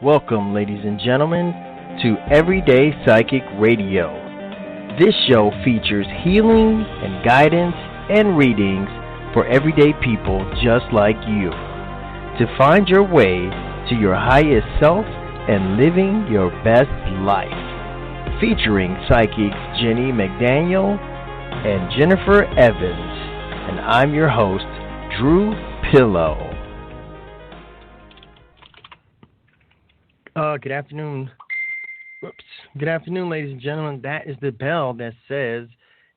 Welcome, ladies and gentlemen, to Everyday Psychic Radio. This show features healing and guidance and readings for everyday people just like you to find your way to your highest self and living your best life. Featuring psychics Jenny McDaniel and Jennifer Evans. And I'm your host, Drew Pillow. Good afternoon. Good afternoon, ladies and gentlemen. That is the bell that says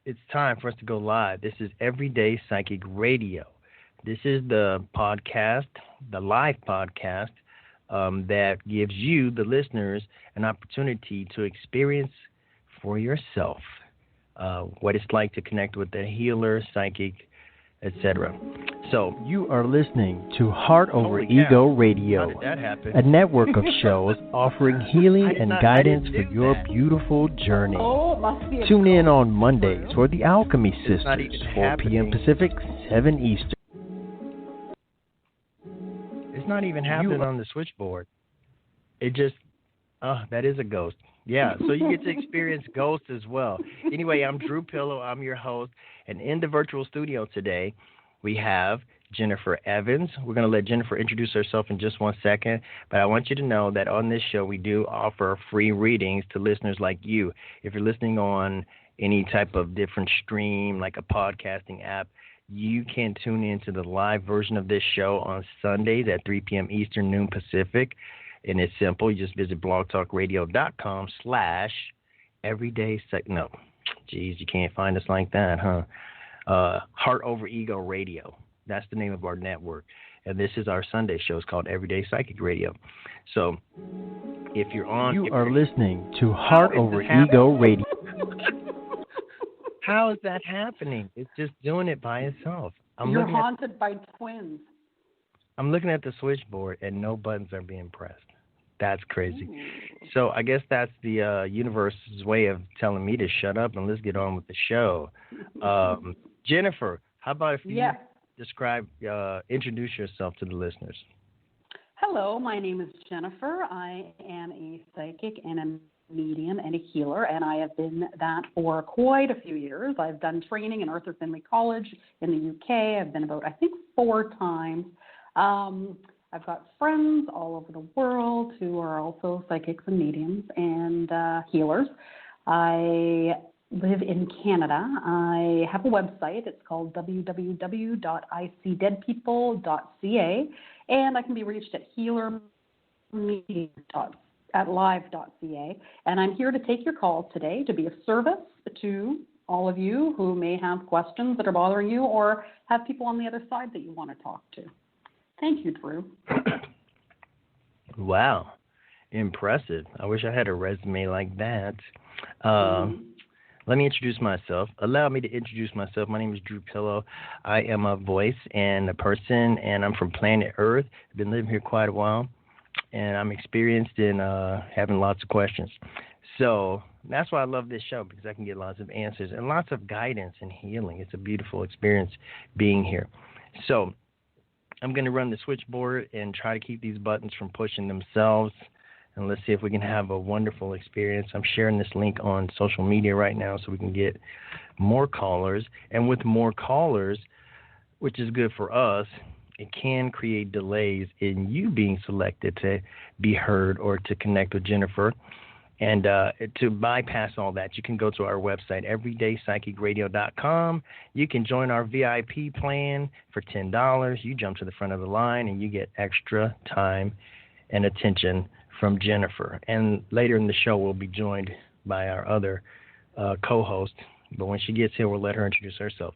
it's time for us to go live. This is Everyday Psychic Radio. This is the podcast, the live podcast, that gives you, the listeners, an opportunity to experience for yourself what it's like to connect with a healer, psychic, etc. So you are listening to Heart Over Ego Radio, a network of shows offering healing and guidance for your beautiful journey. Tune in on Mondays for the Alchemy Sisters, 4 p.m. Pacific, 7 Eastern. It's not even happening on the switchboard. It just, that is a ghost. Yeah, so you get to experience ghosts as well. Anyway, I'm Drew Pillow. I'm your host. And in the virtual studio today, we have Jennifer Evans. We're going to let Jennifer introduce herself in just 1 second. But I want you to know that on this show, we do offer free readings to listeners like you. If you're listening on any type of different stream, like a podcasting app, you can tune into the live version of this show on Sundays at 3 p.m. Eastern, noon Pacific. And it's simple. You just visit blogtalkradio.com/everyday. No, geez, you can't find us like that, huh? Heart Over Ego Radio. That's the name of our network. And this is our Sunday show. It's called Everyday Psychic Radio. So if you're on... You are listening to Heart Over Ego Radio. How is that happening? It's just doing it by itself. You're haunted by twins. I'm looking at the switchboard and no buttons are being pressed. That's crazy. So I guess that's the universe's way of telling me to shut up and let's get on with the show. Jennifer, how about if you introduce yourself to the listeners? Hello, my name is Jennifer. I am a psychic and a medium and a healer, and I have been that for quite a few years. I've done training in Arthur FIndlay College in the UK. I've been about, I think, 4 times. I've got friends all over the world who are also psychics and mediums and healers. I live in Canada. I have a website. It's called www.icdeadpeople.ca, and I can be reached at healermedium@live.ca. And I'm here to take your calls today to be of service to all of you who may have questions that are bothering you or have people on the other side that you want to talk to. Thank you, Drew. Wow. Impressive. I wish I had a resume like that. Let me introduce myself. Allow me to introduce myself. My name is Drew Pillow. I am a voice and a person, and I'm from planet Earth. I've been living here quite a while, and I'm experienced in having lots of questions. So that's why I love this show, because I can get lots of answers and lots of guidance and healing. It's a beautiful experience being here. So I'm going to run the switchboard and try to keep these buttons from pushing themselves. And let's see if we can have a wonderful experience. I'm sharing this link on social media right now so we can get more callers. And with more callers, which is good for us, it can create delays in you being selected to be heard or to connect with Jennifer. And to bypass all that, you can go to our website, EverydayPsychicRadio.com. You can join our VIP plan for $10. You jump to the front of the line, and you get extra time and attention from Jennifer. And later in the show, we'll be joined by our other co-host. But when she gets here, we'll let her introduce herself.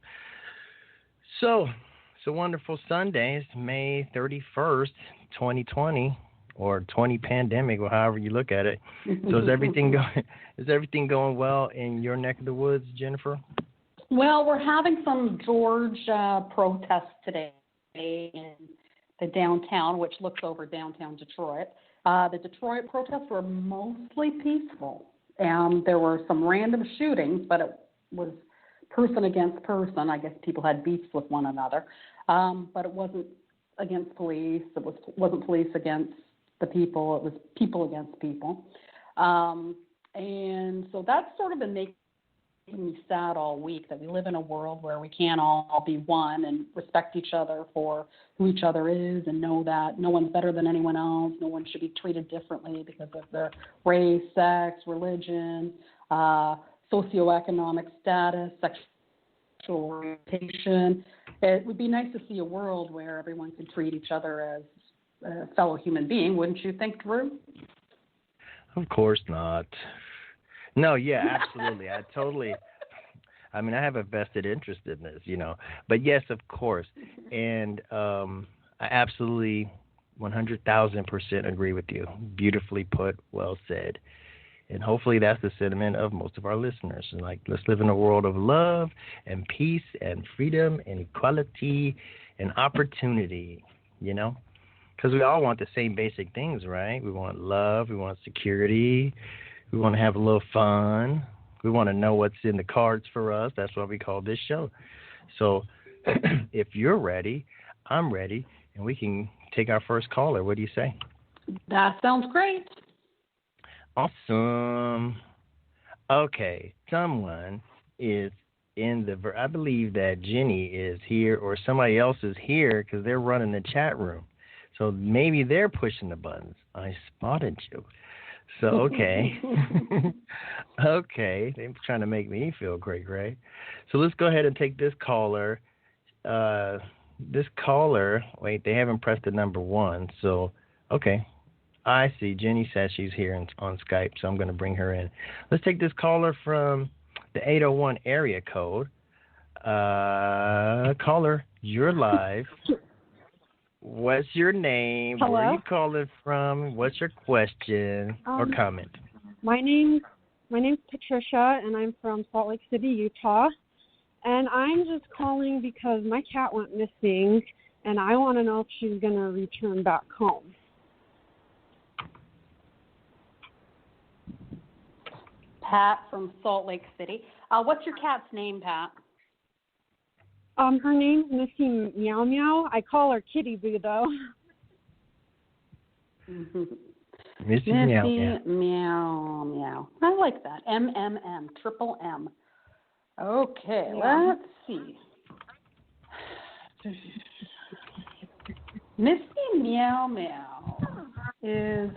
So it's a wonderful Sunday. It's May 31st, 2020. Or 20 pandemic, or however you look at it. So is everything going well in your neck of the woods, Jennifer? Well, we're having some George protests today in the downtown, which looks over downtown Detroit. The Detroit protests were mostly peaceful, and there were some random shootings, but it was person against person. I guess people had beefs with one another, but it wasn't against police. It wasn't police against the people. It was people against people. And so that's sort of been making me sad all week, that we live in a world where we can't all be one and respect each other for who each other is, and know that no one's better than anyone else. No one should be treated differently because of their race, sex, religion, socioeconomic status, sexual orientation. It would be nice to see a world where everyone can treat each other as a fellow human being, wouldn't you think, Drew? Of course not. No, yeah, absolutely. I have a vested interest in this, But yes, of course. And I absolutely 100,000% agree with you. Beautifully put, well said. And hopefully that's the sentiment of most of our listeners. And let's live in a world of love and peace and freedom and equality and opportunity, Because we all want the same basic things, right? We want love. We want security. We want to have a little fun. We want to know what's in the cards for us. That's what we call this show. So if you're ready, I'm ready, and we can take our first caller. What do you say? That sounds great. Awesome. Okay, someone is I believe that Jenny is here, or somebody else is here because they're running the chat room. So maybe they're pushing the buttons. I spotted you. So, okay. Okay. They're trying to make me feel great, right? So let's go ahead and take this caller. Wait, they haven't pressed the number 1. So, okay. I see. Jenny says she's here on Skype, so I'm going to bring her in. Let's take this caller from the 801 area code. Caller, you're live. What's your name? Hello? Where are you calling from? What's your question or comment? My name's Patricia, and I'm from Salt Lake City, Utah. And I'm just calling because my cat went missing, and I want to know if she's going to return back home. Pat from Salt Lake City. What's your cat's name, Pat? Her name's Missy Meow Meow. I call her Kitty Boo, though. Missy Meow Meow. Meow Meow. I like that. MMM, triple M. Okay, Yeah. let's see. Missy Meow Meow is,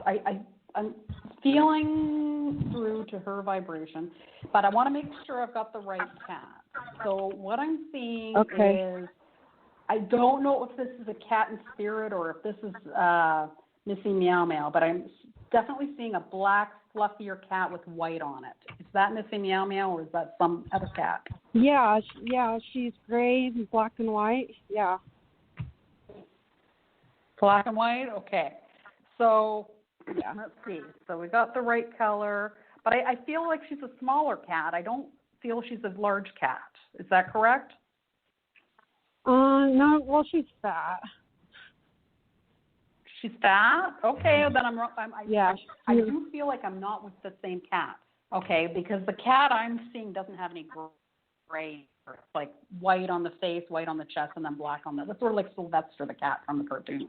I'm feeling through to her vibration, but I want to make sure I've got the right cat. So what I'm seeing is, I don't know if this is a cat in spirit or if this is Missy Meow Meow, but I'm definitely seeing a black, fluffier cat with white on it. Is that Missy Meow Meow, or is that some other cat? Yeah, she's gray, black and white. Yeah. Black and white? Okay. So let's see. So we got the right color, but I feel like she's a smaller cat. I don't feel she's a large cat. Is that correct? No, well, she's fat. She's fat? Okay, then I'm wrong. I do feel like I'm not with the same cat. Okay, because the cat I'm seeing doesn't have any gray. It's like white on the face, white on the chest, and then black on the. That's sort of like Sylvester the cat from the cartoon.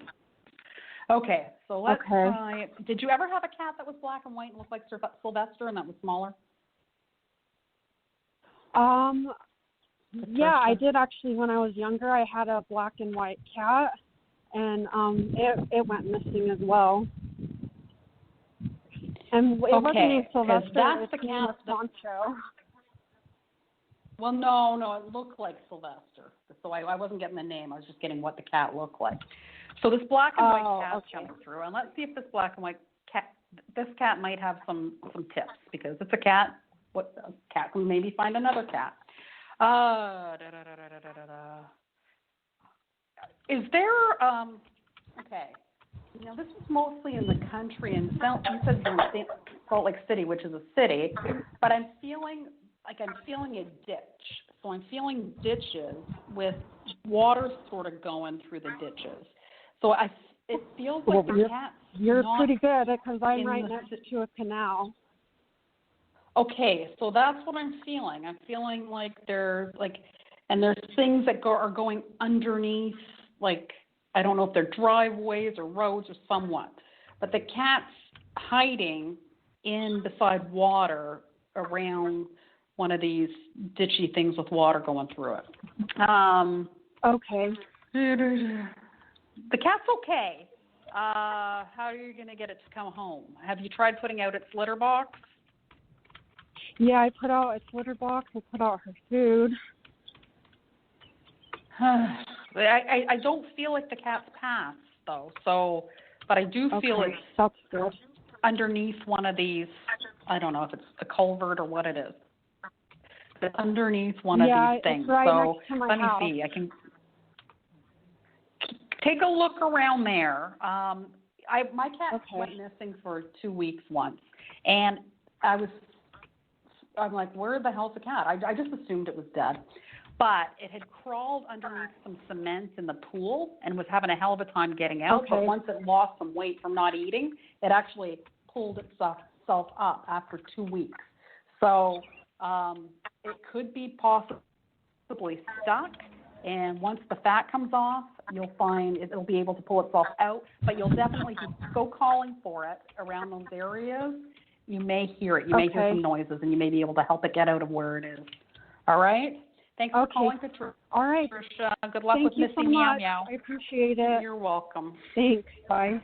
Okay, so let's try. Did you ever have a cat that was black and white and looked like Sylvester and that was smaller? Yeah, I did actually. When I was younger, I had a black and white cat, and it went missing as well. And it wasn't named Sylvester. That's the name cat. was Sancho. Well, no, it looked like Sylvester. So I wasn't getting the name. I was just getting what the cat looked like. So this black and white cat jumped through, and let's see if this black and white cat, this cat might have some tips, because it's a cat. What a cat can maybe find another cat. Is there okay? You know, this is mostly in the country, and you said you're in Salt Lake City, which is a city, but I'm feeling a ditch. So I'm feeling ditches with water sort of going through the ditches. So it feels like the cat's You're not pretty good, because I'm right next to a canal. Okay, so that's what I'm feeling. I'm feeling like there's things that are going underneath, like, I don't know if they're driveways or roads or somewhat. but the cat's hiding beside water around one of these ditchy things with water going through it. Okay. The cat's okay. How are you going to get it to come home? Have you tried putting out its litter box? Yeah, I put out its litter box. I put out her food. I don't feel like the cat's passed, though. So, but I do feel it's that's good. Underneath one of these. I don't know if it's a culvert or what it is. It's underneath one of these things. It's right so next to my let house. me see. I can take a look around there. My cat went missing for 2 weeks once, and I'm like, where the hell's the cat? I just assumed it was dead. But it had crawled underneath some cement in the pool and was having a hell of a time getting out. But once it lost some weight from not eating, it actually pulled itself up after 2 weeks. So it could be possibly stuck. And once the fat comes off, you'll find it'll be able to pull itself out. But you'll definitely go calling for it around those areas. You may hear it. You may hear some noises, and you may be able to help it get out of where it is. All right? Thanks for calling, Patricia. All right. Good luck with Missy Meow Meow. I appreciate it. You're welcome. Thanks. Bye.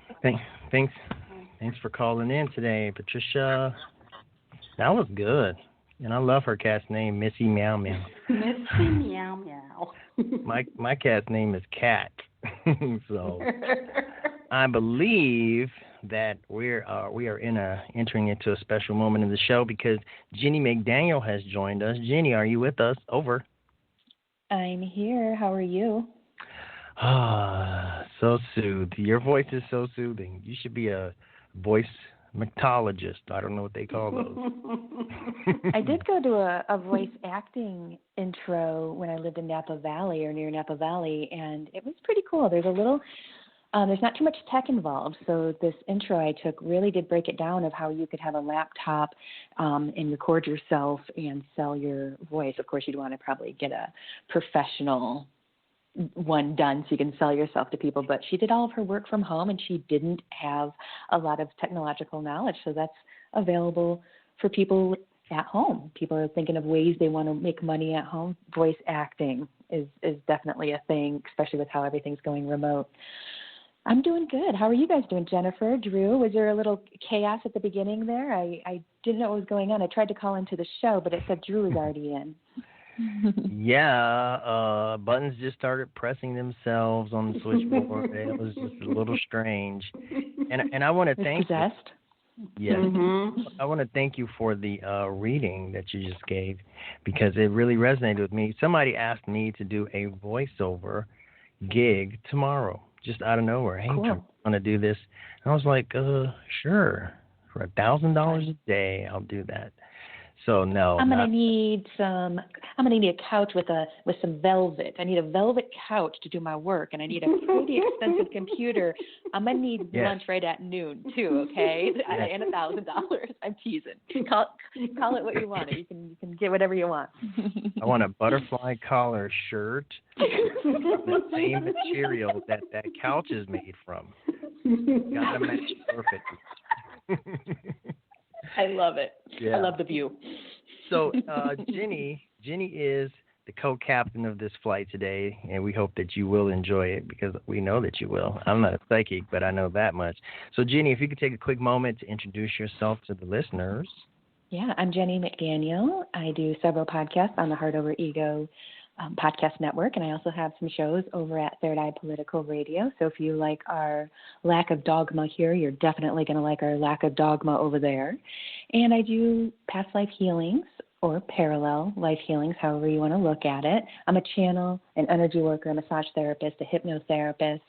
Thanks for calling in today, Patricia. That was good. And I love her cat's name, Missy Meow Meow. Missy Meow Meow. My cat's name is Cat. So I believe that we are entering into a special moment in the show because Jenny McDaniel has joined us. Jenny, are you with us? Over. I'm here. How are you? So soothed. Your voice is so soothing. You should be a voice mixologist. I don't know what they call those. I did go to a voice acting intro when I lived in Napa Valley or near Napa Valley, and it was pretty cool. There's there's not too much tech involved, so this intro I took really did break it down of how you could have a laptop and record yourself and sell your voice. Of course, you'd want to probably get a professional one done so you can sell yourself to people, but she did all of her work from home and she didn't have a lot of technological knowledge, so that's available for people at home. People are thinking of ways they want to make money at home. Voice acting is definitely a thing, especially with how everything's going remote. I'm doing good. How are you guys doing, Jennifer, Drew? Was there a little chaos at the beginning there? I didn't know what was going on. I tried to call into the show, but it said Drew was already in. Yeah, buttons just started pressing themselves on the switchboard. It was just a little strange. And I want to thank you. Yes. Mm-hmm. I want to thank you for the reading that you just gave because it really resonated with me. Somebody asked me to do a voiceover gig tomorrow, just out of nowhere. Hey, cool. I'm going to do this. And I was like, sure. For $1,000 a day, I'll do that. So no. I'm gonna need a couch with some velvet. I need a velvet couch to do my work, and I need a pretty expensive computer. I'm gonna need lunch right at noon too. Okay, and $1,000. I'm teasing. Call it what you want. You can get whatever you want. I want a butterfly collar shirt, the same material that couch is made from. Gotta match perfect. I love it. Yeah. I love the view. So, Jenny is the co-captain of this flight today, and we hope that you will enjoy it because we know that you will. I'm not a psychic, but I know that much. So, Jenny, if you could take a quick moment to introduce yourself to the listeners. Yeah, I'm Jenny McDaniel. I do several podcasts on the Heart Over Ego podcast network, and I also have some shows over at Third Eye Political Radio. So if you like our lack of dogma here, you're definitely going to like our lack of dogma over there. And I do past life healings or parallel life healings, however you want to look at it. I'm a channel, an energy worker, a massage therapist, a hypnotherapist,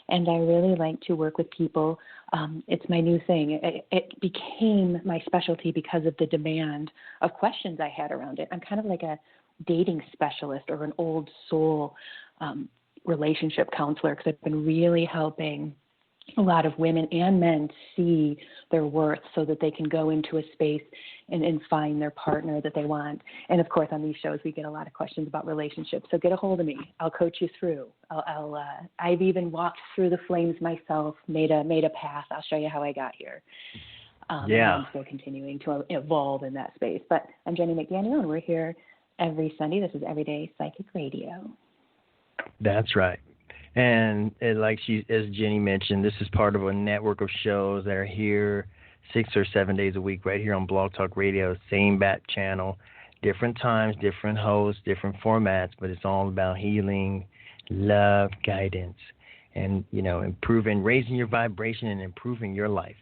and I really like to work with people. It's my new thing. It became my specialty because of the demand of questions I had around it. I'm kind of like a dating specialist or an old soul relationship counselor because I've been really helping a lot of women and men see their worth so that they can go into a space and find their partner that they want. And of course, on these shows, we get a lot of questions about relationships. So get a hold of me. I'll coach you through. I've even walked through the flames myself, made a path. I'll show you how I got here. And I'm still continuing to evolve in that space. But I'm Jenny McDaniel, and we're here every Sunday. This is Everyday Psychic Radio. That's right. And as Jenny mentioned, this is part of a network of shows that are here 6 or 7 days a week right here on Blog Talk Radio, same bat channel, different times, different hosts, different formats, but it's all about healing, love, guidance, and, improving, raising your vibration and improving your life.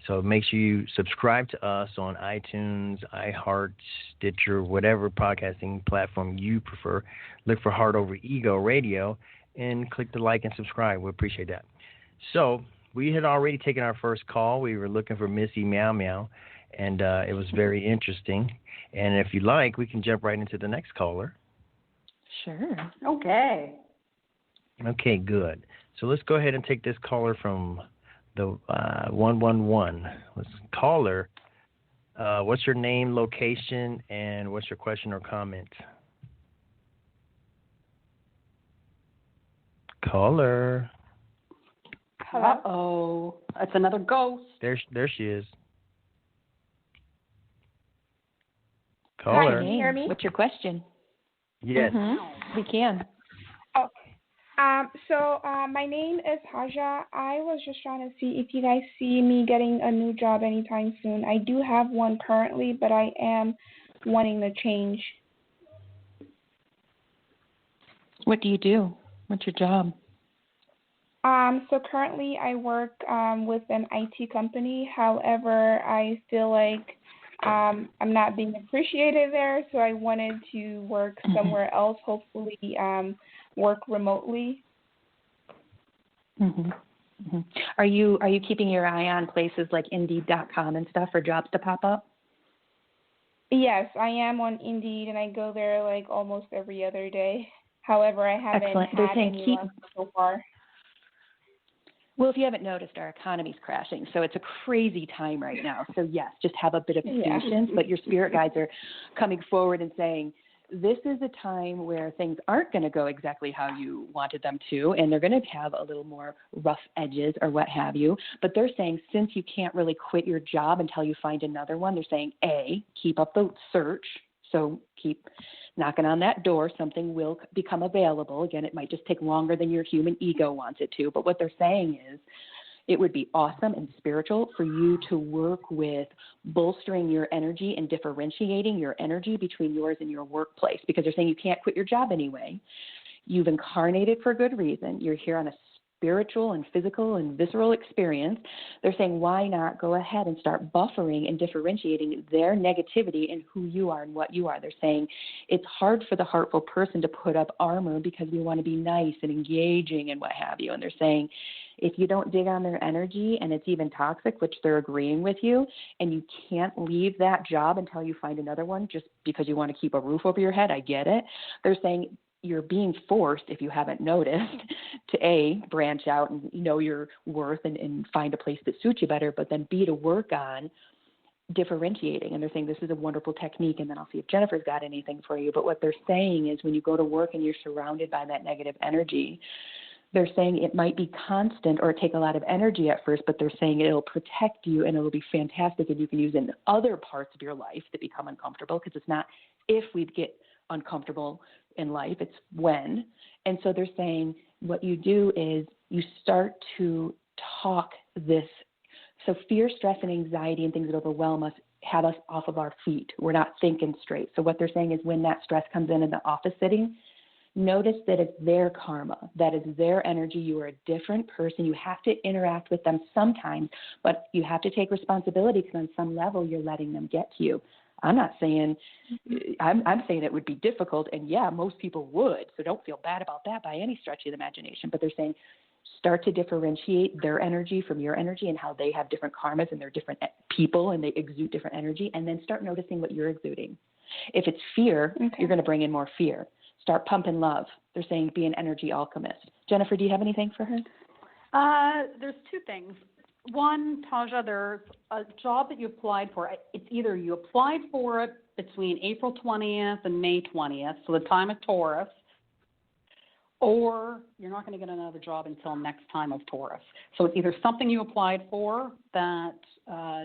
So make sure you subscribe to us on iTunes, iHeart, Stitcher, whatever podcasting platform you prefer. Look for Heart Over Ego Radio and click the like and subscribe. We appreciate that. So we had already taken our first call. We were looking for Missy Meow Meow, and it was very interesting. And if you like, we can jump right into the next caller. Sure. Okay. Okay, good. So let's go ahead and take this caller from the 111. Let's call her. What's your name, location, and what's your question or comment? Caller. Uh-oh. That's another ghost. There she is. Hi, Caller. can you hear me? What's your question? Yes. We can. So my name is Haja. I was just trying to see if you guys see me getting a new job anytime soon. I do have one currently, but I am wanting to change. What do you do? What's your job? So currently I work with an IT company. However, I feel like I'm not being appreciated there, so I wanted to work somewhere else, hopefully work remotely. Are you keeping your eye on places like Indeed.com and stuff for jobs to pop up? Yes, I am on Indeed, and I go there like almost every other day. However, I haven't had any luck so far. Well, if you haven't noticed, our economy's crashing, so it's a crazy time right now. So, yes, just have a bit of patience, but your spirit guides are coming forward and saying, this is a time where things aren't going to go exactly how you wanted them to, and they're going to have a little more rough edges or what have you. But they're saying since you can't really quit your job until you find another one, they're saying, A, keep up the search. So keep knocking on that door. Something will become available. Again, it might just take longer than your human ego wants it to. But what they're saying is it would be awesome and spiritual for you to work with bolstering your energy and differentiating your energy between yours and your workplace, because they're saying you can't quit your job anyway. You've incarnated for good reason. You're here on a spiritual and physical and visceral experience. They're saying, why not go ahead and start buffering and differentiating their negativity and who you are and what you are. They're saying it's hard for the heartful person to put up armor because we want to be nice and engaging and what have you. And they're saying, if you don't dig on their energy and it's even toxic, which they're agreeing with you, and you can't leave that job until you find another one just because you want to keep a roof over your head, I get it. They're saying you're being forced, if you haven't noticed, to A, branch out and know your worth and find a place that suits you better, but then B, to work on differentiating. And they're saying this is a wonderful technique, and then I'll see if Jennifer's got anything for you. But what they're saying is when you go to work and you're surrounded by that negative energy, they're saying it might be constant or take a lot of energy at first, but they're saying it'll protect you and it'll be fantastic and you can use it in other parts of your life that become uncomfortable, because it's not if we get uncomfortable in life, it's when. And so they're saying what you do is you start to talk this. So fear, stress, and anxiety and things that overwhelm us have us off of our feet. We're not thinking straight. So what they're saying is when that stress comes in the office setting, notice that it's their karma. That is their energy. You are a different person. You have to interact with them sometimes, but you have to take responsibility because on some level you're letting them get to you. I'm not saying, I'm saying it would be difficult, and yeah, most people would, so don't feel bad about that by any stretch of the imagination, but they're saying start to differentiate their energy from your energy and how they have different karmas and they're different people and they exude different energy, and then start noticing what you're exuding. If it's fear, you're going to bring in more fear. Start pumping love. They're saying be an energy alchemist. Jennifer, do you have anything for her? There's two things. One, Taja, there's a job that you applied for. It's either you applied for it between April 20th and May 20th, so the time of Taurus, or you're not going to get another job until next time of Taurus. So it's either something you applied for that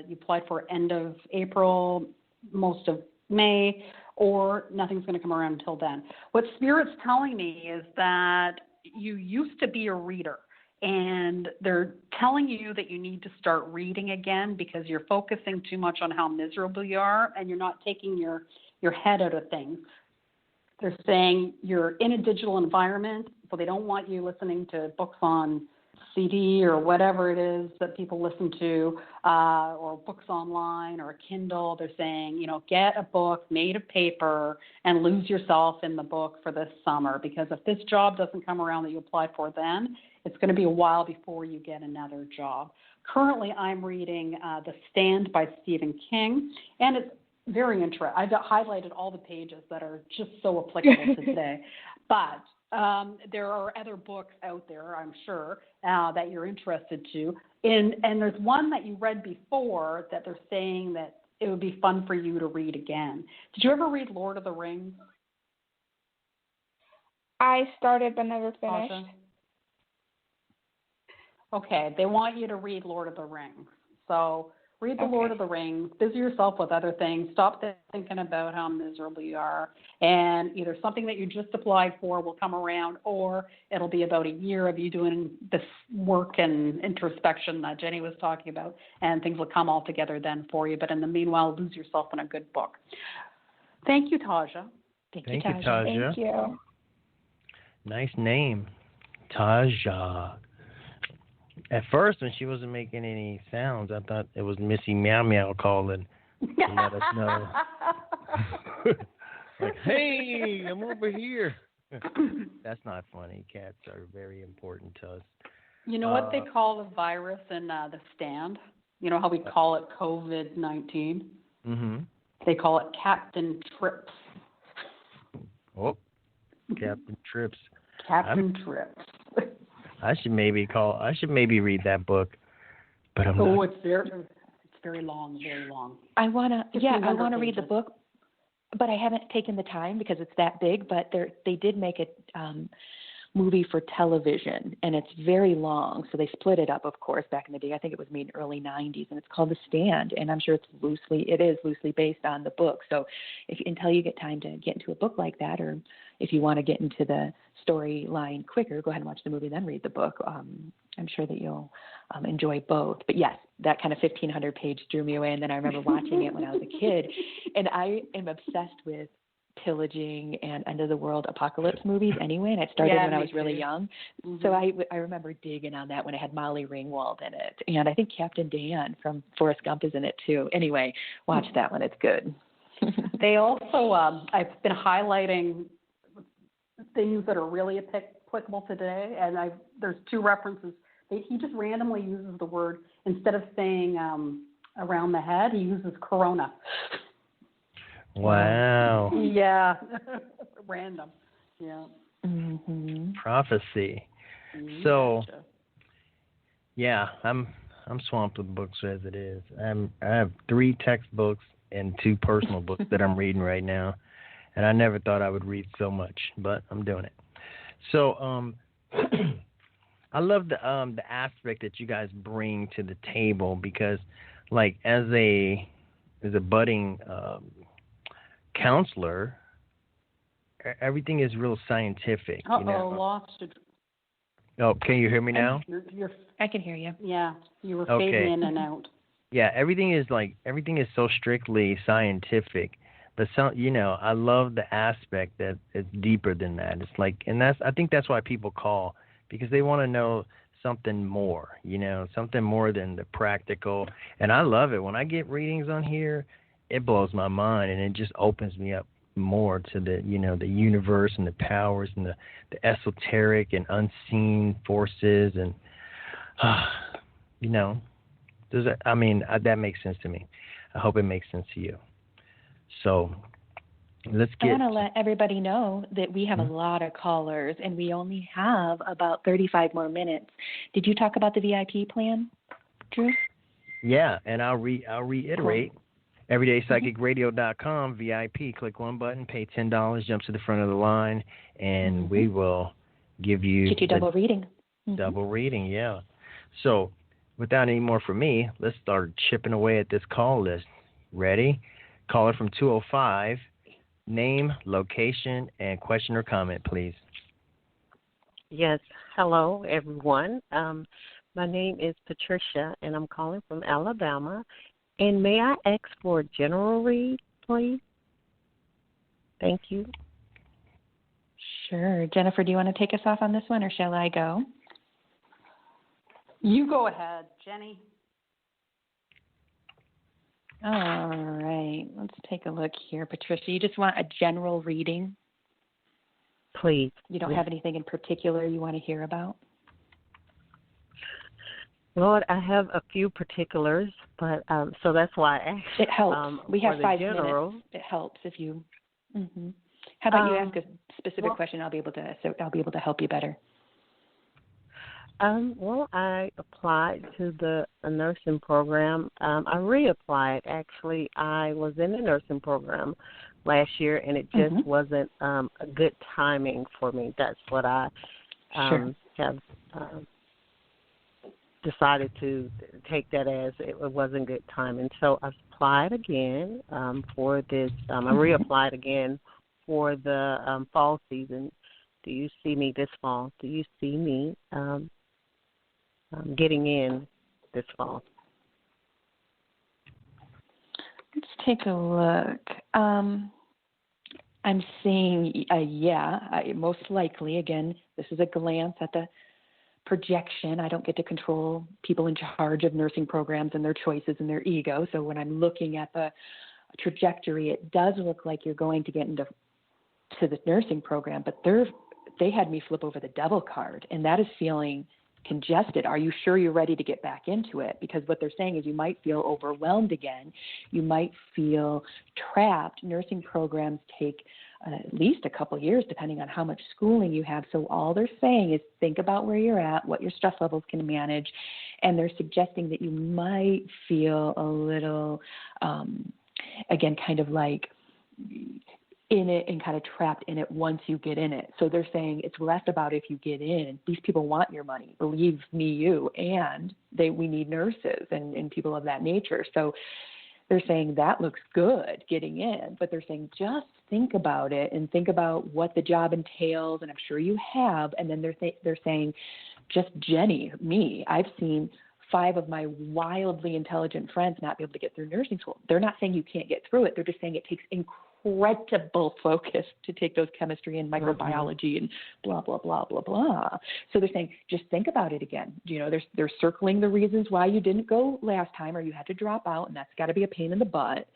you applied for end of April, most of May, or nothing's going to come around until then. What Spirit's telling me is that you used to be a reader, and they're telling you that you need to start reading again because you're focusing too much on how miserable you are, and you're not taking your head out of things. They're saying you're in a digital environment, so they don't want you listening to books on CD or whatever it is that people listen to, or books online or a Kindle. They're saying, get a book made of paper and lose yourself in the book for this summer, because if this job doesn't come around that you applied for then, it's going to be a while before you get another job. Currently, I'm reading The Stand by Stephen King, and it's very interesting. I've highlighted all the pages that are just so applicable to today. But there are other books out there, I'm sure, that you're interested to. And there's one that you read before that they're saying that it would be fun for you to read again. Did you ever read Lord of the Rings? I started but never finished. Tasha? Okay, they want you to read Lord of the Rings. So read the Lord of the Rings, busy yourself with other things, stop thinking about how miserable you are, and either something that you just applied for will come around, or it'll be about a year of you doing this work and introspection that Jenny was talking about, and things will come all together then for you. But in the meanwhile, lose yourself in a good book. Thank you, Taja. Thank you, Taja. Thank you. Nice name, Taja. At first, when she wasn't making any sounds, I thought it was Missy Meow Meow calling to let us know. Like, hey, I'm over here. That's not funny. Cats are very important to us. You know what they call the virus in The Stand? You know how we call it COVID-19? Mm-hmm. They call it Captain Trips. Oh, Captain Trips. Trips. I should maybe read that book, but I'm not. Oh, it's very long, very long. I wanna read the book, but I haven't taken the time because it's that big. But they did make a movie for television, and it's very long. So they split it up, of course, back in the day. I think it was made in early '90s, and it's called The Stand. And I'm sure it is loosely based on the book. So until you get time to get into a book like that, or if you want to get into the storyline quicker, go ahead and watch the movie, then read the book. I'm sure that you'll enjoy both. But yes, that kind of 1,500 page drew me away. And then I remember watching it when I was a kid, and I am obsessed with pillaging and end of the world apocalypse movies anyway, and it started when I was really young. Mm-hmm. So I remember digging on that when it had Molly Ringwald in it, and I think Captain Dan from Forrest Gump is in it too. Anyway, watch that one, it's good. They also I've been highlighting things that are really applicable today, and there's two references. He just randomly uses the word, instead of saying around the head, he uses corona. Wow. Yeah. Random. Yeah. Mm-hmm. Prophecy. Mm-hmm. So, yeah, I'm swamped with books as it is. I have 3 textbooks and 2 personal books that I'm reading right now, and I never thought I would read so much, but I'm doing it. So, I love the aspect that you guys bring to the table, because, like, as a budding counselor, everything is real scientific. Lost it. Oh, can you hear me now? I can hear you. Yeah, you were fading in and out. Yeah, everything is so strictly scientific, but I love the aspect that it's deeper than that. It's like, and I think that's why people call, because they want to know something more, something more than the practical. And I love it when I get readings on here. It blows my mind, and it just opens me up more to the the universe and the powers and the esoteric and unseen forces, and that makes sense to me. I hope it makes sense to you. So I want to let everybody know that we have a lot of callers, and we only have about 35 more minutes. Did you talk about the VIP plan, Drew? Yeah, and I'll reiterate. Cool. EverydayPsychicRadio.com, VIP. Click one button, pay $10, jump to the front of the line, and we will give you... Get you double reading. Double reading, yeah. So, without any more from me, let's start chipping away at this call list. Ready? Caller from 205. Name, location, and question or comment, please. Yes. Hello, everyone. My name is Patricia, and I'm calling from Alabama. And may I ask for a general read, please? Thank you. Sure. Jennifer, do you want to take us off on this one, or shall I go? You go ahead, Jenny. All right. Let's take a look here, Patricia. You just want a general reading? Please. You don't have anything in particular you want to hear about? Lord, I have a few particulars, but so that's why I asked. It helps. We have 5 minutes. It helps if you. How about you ask a specific question? I'll be able to help you better. Well, I applied to the nursing program. I reapplied. Actually, I was in the nursing program last year, and it just wasn't a good timing for me. That's what I have decided to take that as it wasn't good timing. So I applied again for this. I reapplied again for the fall season. Do you see me this fall? Do you see me getting in this fall? Let's take a look. I'm seeing, most likely. Again, this is a glance at the projection. I don't get to control people in charge of nursing programs and their choices and their ego. So when I'm looking at the trajectory, it does look like you're going to get into the nursing program, but they had me flip over the devil card, and that is feeling congested. Are you sure you're ready to get back into it? Because what they're saying is you might feel overwhelmed again. You might feel trapped. Nursing programs take at least a couple years, depending on how much schooling you have. So all they're saying is think about where you're at, what your stress levels can manage, and they're suggesting that you might feel a little, again, kind of like in it and kind of trapped in it once you get in it. So they're saying it's less about if you get in. These people want your money, believe me, you, and we need nurses and people of that nature. So they're saying that looks good getting in, but they're saying just think about it and think about what the job entails, and I'm sure you have. And then they're saying just Jenny, me, I've seen 5 of my wildly intelligent friends not be able to get through nursing school. They're not saying you can't get through it. They're just saying it takes incredible focus to take those chemistry and microbiology and blah, blah, blah, blah, blah. So they're saying, just think about it again. You know, they're circling the reasons why you didn't go last time or you had to drop out, and that's got to be a pain in the butt.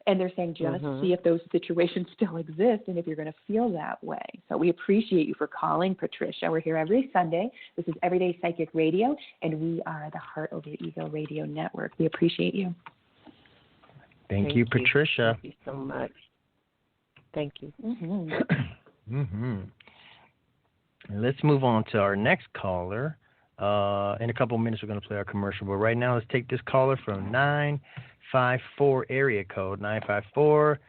And they're saying, just see if those situations still exist and if you're going to feel that way. So we appreciate you for calling, Patricia. We're here every Sunday. This is Everyday Psychic Radio, and we are the Heart Over Ego Radio Network. We appreciate you. Thank you, Patricia. Thank you so much. Thank you. Let's move on to our next caller. In a couple of minutes, we're going to play our commercial. But right now, let's take this caller from 954 area code. 954,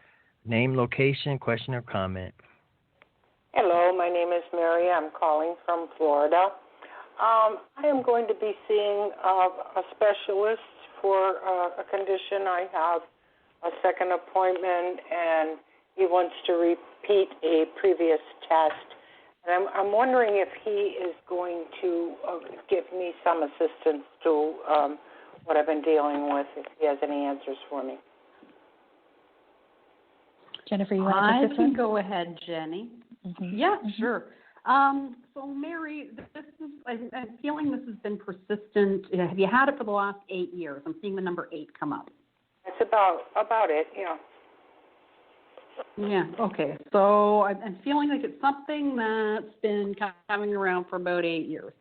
name, location, question, or comment. Hello, my name is Mary. I'm calling from Florida. I am going to be seeing a specialist for a condition. I have a second appointment, and he wants to repeat a previous test. And I'm wondering if he is going to give me some assistance to what I've been dealing with, if he has any answers for me. Jennifer, you want to take this one? I can go ahead, Jenny. Yeah, sure. So, Mary, I'm feeling this has been persistent. Have you had it for the last 8 years? I'm seeing the number 8 come up. That's about it, yeah. Yeah, okay. So I'm feeling like it's something that's been coming around for about 8 years.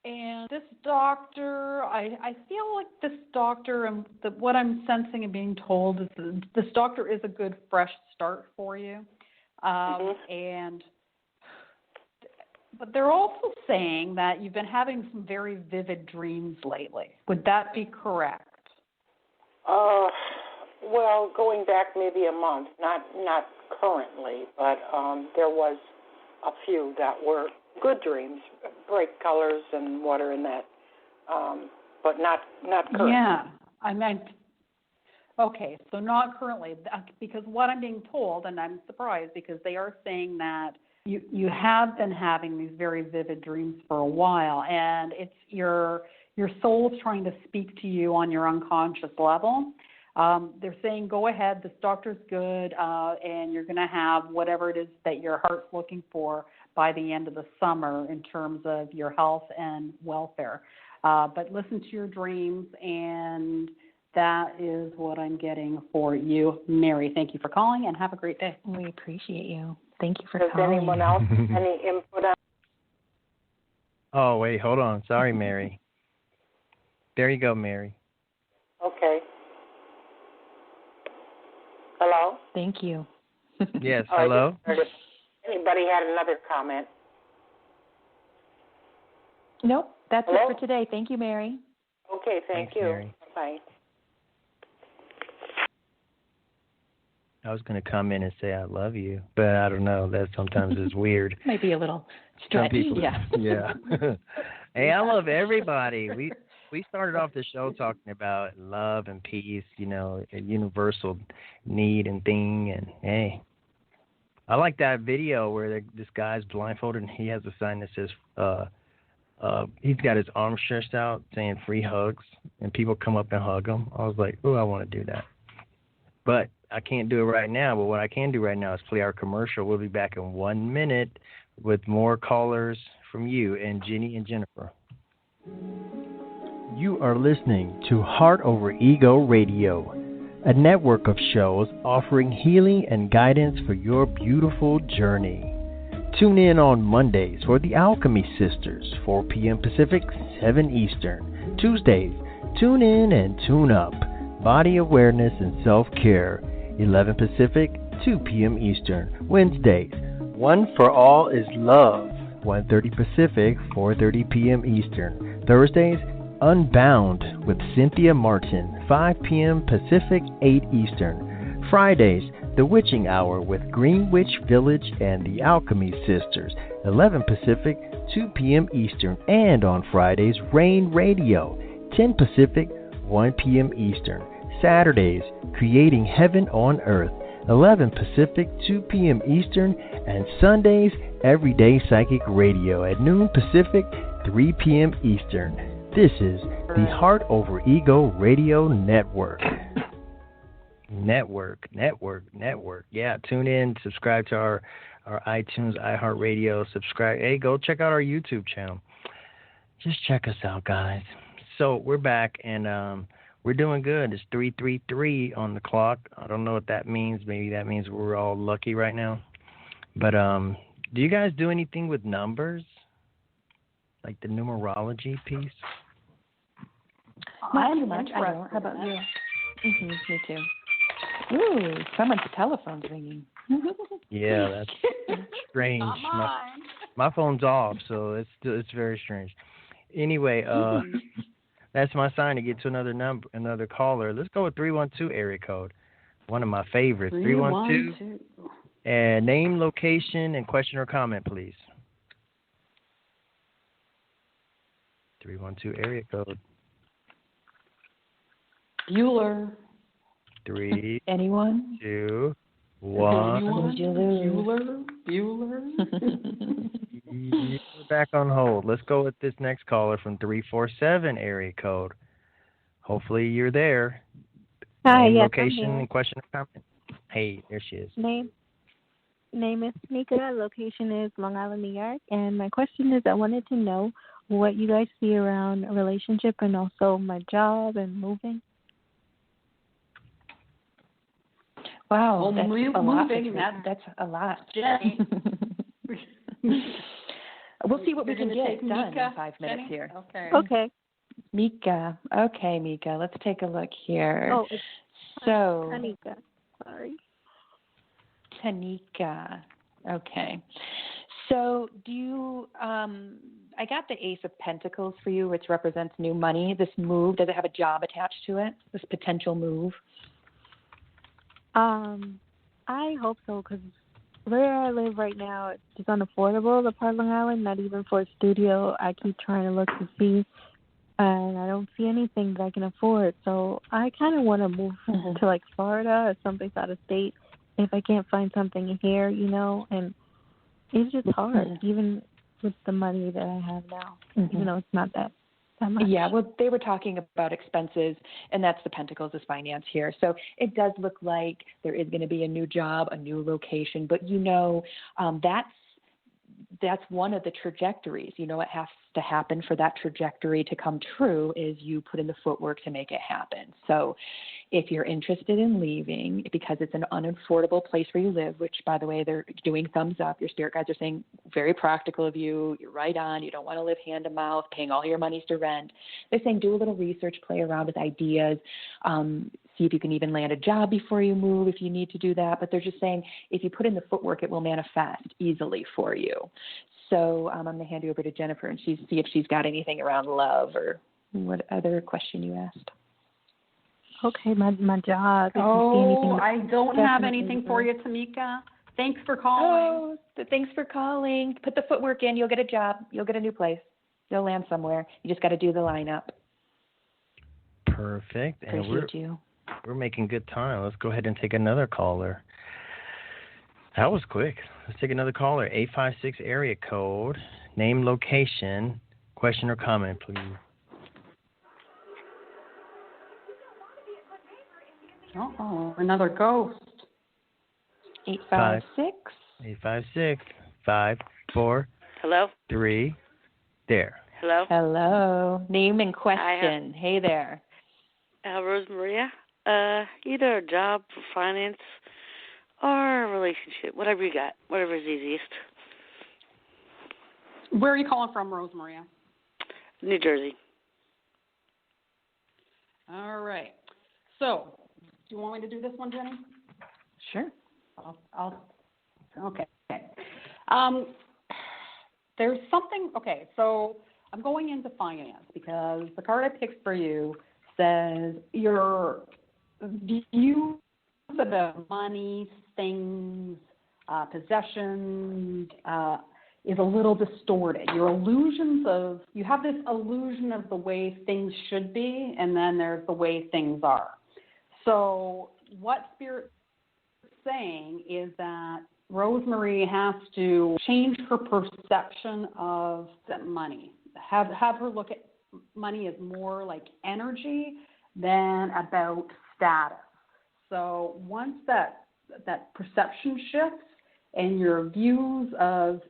And this doctor, I feel like this doctor, and what I'm sensing and being told is this doctor is a good fresh start for you. But they're also saying that you've been having some very vivid dreams lately. Would that be correct? Well, going back maybe a month, not currently, but there was a few that were good dreams, bright colors and water and that, but not currently. Yeah, I meant. Okay, so not currently, because what I'm being told, and I'm surprised because they are saying that you have been having these very vivid dreams for a while, and it's your soul's trying to speak to you on your unconscious level. They're saying, go ahead, this doctor's good, and you're going to have whatever it is that your heart's looking for by the end of the summer in terms of your health and welfare. But listen to your dreams, and that is what I'm getting for you, Mary. Thank you for calling, and have a great day. We appreciate you. Thank you for calling. Does anyone else any input on? Oh, wait, hold on. Sorry, Mary. There you go, Mary. Okay. Hello? Thank you. Yes, hello? Anybody had another comment? Nope, that's Hello? it for today. Thank you, Mary. Okay, thank you. Mary. Bye. I was going to come in and say I love you, but I don't know. That sometimes is weird. Might be a little Some stretchy. people, yeah. Hey, I love everybody. We started off the show talking about love and peace, a universal need and thing. And, hey, I like that video where this guy's blindfolded and he has a sign that says, he's got his arms stretched out saying free hugs, and people come up and hug him. I was like, oh, I want to do that. But I can't do it right now. But what I can do right now is play our commercial. We'll be back in 1 minute with more callers from you and Jenny and Jennifer. You are listening to Heart Over Ego Radio, a network of shows offering healing and guidance for your beautiful journey. Tune in on Mondays for the Alchemy Sisters, 4 p.m. Pacific, 7 Eastern. Tuesdays, tune in and tune up. Body Awareness and Self-Care, 11 Pacific, 2 p.m. Eastern. Wednesdays, One for All is Love, 1:30 Pacific, 4:30 p.m. Eastern. Thursdays, Unbound with Cynthia Martin, 5 p.m. Pacific, 8 Eastern. Fridays, The Witching Hour with Green Witch Village and the Alchemy Sisters, 11 Pacific, 2 p.m. Eastern. And on Fridays, Rain Radio, 10 Pacific, 1 p.m. Eastern. Saturdays, Creating Heaven on Earth, 11 Pacific, 2 p.m. Eastern. And Sundays, Everyday Psychic Radio at noon Pacific, 3 p.m. Eastern. This is the Heart Over Ego Radio Network. Network. Yeah, tune in, subscribe to our iTunes, iHeartRadio, subscribe. Hey, go check out our YouTube channel. Just check us out, guys. So we're back, and we're doing good. It's 3:33 on the clock. I don't know what that means. Maybe that means we're all lucky right now. But do you guys do anything with numbers? Like the numerology piece? Not too much. I don't. How about you? Me too. Ooh, someone's telephone's ringing. Yeah, that's strange. My phone's off, so it's very strange. Anyway, that's my sign to get to another caller. Let's go with 312 area code. One of my favorites. 312. And name, location, and question or comment, please. 312 area code. Bueller. 3. Anyone? 2. 1. Bueller. You're back on hold. Let's go with this next caller from 347 area code. Hopefully you're there. Hi, name, yes, location, and question or comment. Hey, there she is. Name is Nika. Location is Long Island, New York. And my question is, I wanted to know what you guys see around a relationship and also my job and moving. Wow, that's a lot. Moving, That's a lot. Jenny. We'll see what we can get done Mika, in 5 minutes Jenny? here. Okay. Okay. Mika. Okay, Mika. Let's take a look here. Oh, it's so Tanika. Sorry. Tanika. Okay. So do you, I got the Ace of Pentacles for you, which represents new money. This move, does it have a job attached to it, this potential move? I hope so, because where I live right now, it's just unaffordable, the part of Long Island, not even for a studio. I keep trying to look to see, and I don't see anything that I can afford. So I kind of want to move to, like, Florida or someplace out of state if I can't find something here, you know, and it's just hard, even with the money that I have now. You know, it's not that much. Yeah, well, they were talking about expenses, and that's the Pentacles is finance here. So it does look like there is going to be a new job, a new location, but, you know, that's one of the trajectories. You know, what has to happen for that trajectory to come true is you put in the footwork to make it happen. So if you're interested in leaving because it's an unaffordable place where you live, which, by the way, they're doing thumbs up. Your spirit guides are saying very practical of you. You're right on. You don't want to live hand to mouth, paying all your monies to rent. They're saying do a little research, play around with ideas, see if you can even land a job before you move if you need to do that. But they're just saying if you put in the footwork, it will manifest easily for you. So I'm going to hand you over to Jennifer and see if she's got anything around love or what other question you asked. Okay, my job. I don't have anything for you, Tamika. Thanks for calling. Oh, thanks for calling. Put the footwork in. You'll get a job. You'll get a new place. You'll land somewhere. You just got to do the lineup. Perfect. And we're making good time. Let's go ahead and take another caller. That was quick. Let's take another caller. 856 area code. Name, location, question or comment, please. Another ghost. 856. 856 5 4 Hello? 3. There. Hello? Hello. Name and question. Hey there. Rose Maria. Either a job, finance, or a relationship. Whatever you got. Whatever's easiest. Where are you calling from, Rose Maria? New Jersey. All right. So, do you want me to do this one, Jenny? Sure. Okay. There's something. Okay, so I'm going into finance because the card I picked for you says your view about money, things, possessions is a little distorted. You have this illusion of the way things should be, and then there's the way things are. So what Spirit's saying is that Rosemary has to change her perception of money. Have her look at money as more like energy than about status. So once that perception shifts and your views of,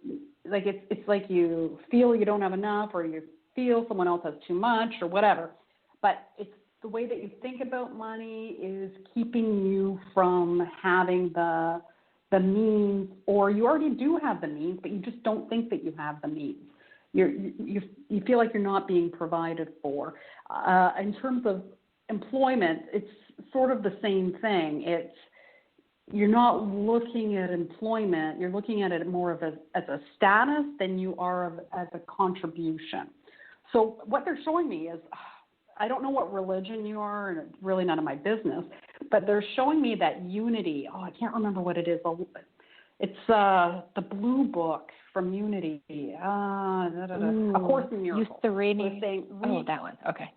like, it's like you feel you don't have enough or you feel someone else has too much or whatever, but it's the way that you think about money is keeping you from having the means, or you already do have the means, but you just don't think that you have the means. You feel like you're not being provided for. In terms of employment, it's sort of the same thing. You're not looking at employment. You're looking at it more as a status than you are as a contribution. So what they're showing me is, I don't know what religion you are, and it's really none of my business, but they're showing me that unity. Oh, I can't remember what it is. It's the blue book from Unity. A Course in Miracles. That one. Okay.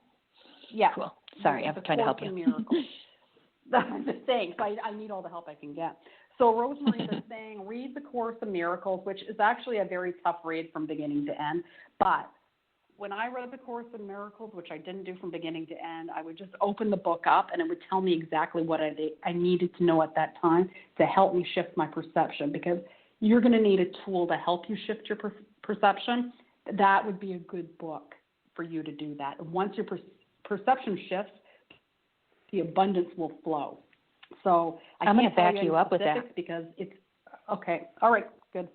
Yeah. Cool. Sorry, I'm trying to help you. Thanks. I need all the help I can get. So Rosemary is saying, read the Course in Miracles, which is actually a very tough read from beginning to end, but when I read the Course in Miracles, which I didn't do from beginning to end, I would just open the book up and it would tell me exactly what I needed to know at that time to help me shift my perception, because you're going to need a tool to help you shift your perception. That would be a good book for you to do that. And once your perception shifts, the abundance will flow. So I'm going to back you up with that because it's okay. All right, good.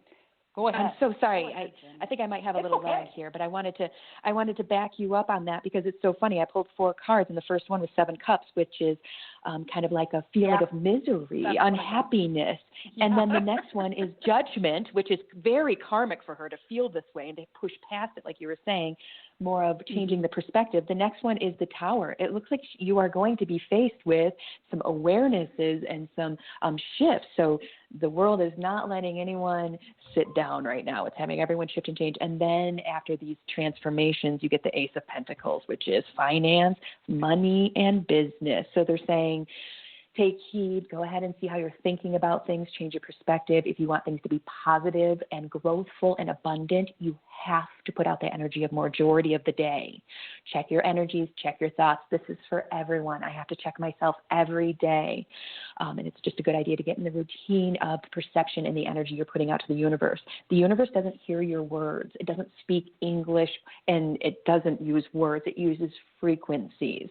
Go ahead. I'm so sorry. Ahead, I think I might have a it's little okay. lag here, but I wanted to back you up on that because it's so funny. I pulled 4 cards, and the first one was 7 cups, which is kind of like a feeling of misery, unhappiness. And then the next one is judgment, which is very karmic for her to feel this way and to push past it, like you were saying, more of changing the perspective. The next one is the Tower. It looks like you are going to be faced with some awarenesses and some shifts. So the world is not letting anyone sit down right now. It's having everyone shift and change. And then after these transformations, you get the Ace of Pentacles, which is finance, money, and business. So they're saying, take heed, go ahead and see how you're thinking about things, change your perspective. If you want things to be positive and growthful and abundant, you have to put out the energy of majority of the day. Check your energies, check your thoughts. This is for everyone. I have to check myself every day. And it's just a good idea to get in the routine of perception and the energy you're putting out to the universe. The universe doesn't hear your words. It doesn't speak English, and it doesn't use words. It uses frequencies.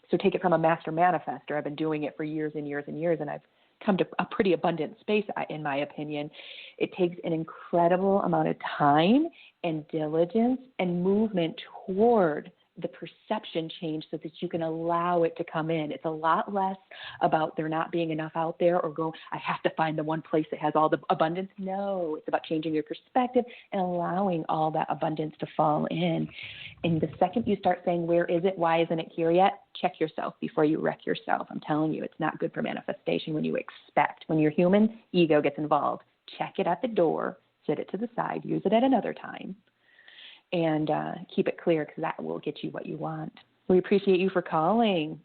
So take it from a master manifester. I've been doing it for years and years and years, and I've come to a pretty abundant space, in my opinion. It takes an incredible amount of time and diligence and movement toward the perception change so that you can allow it to come in. It's a lot less about there not being enough out there or I have to find the one place that has all the abundance. No, it's about changing your perspective and allowing all that abundance to fall in. And the second you start saying, where is it? Why isn't it here yet? Check yourself before you wreck yourself. I'm telling you, it's not good for manifestation when you expect. When your human ego gets involved, check it at the door, sit it to the side, use it at another time. And keep it clear because that will get you what you want. We appreciate you for calling.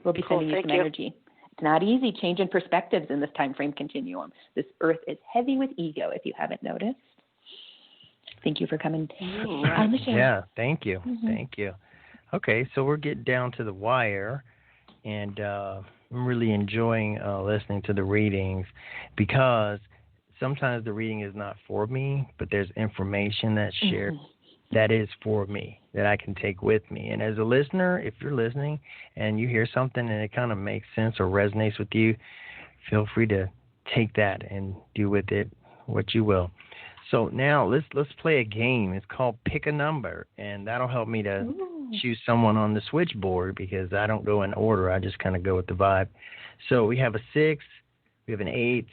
We'll be sending you some energy. It's not easy changing perspectives in this time frame continuum. This earth is heavy with ego, if you haven't noticed. Thank you for coming on the show. Yeah, thank you. Mm-hmm. Thank you. Okay, so we're getting down to the wire, and I'm really enjoying listening to the readings because sometimes the reading is not for me, but there's information that's shared. Mm-hmm. That is for me, that I can take with me. And as a listener, if you're listening and you hear something and it kind of makes sense or resonates with you, feel free to take that and do with it what you will. So now let's play a game. It's called Pick a Number, and that'll help me to choose someone on the switchboard because I don't go in order. I just kind of go with the vibe. So we have a 6, we have an 8,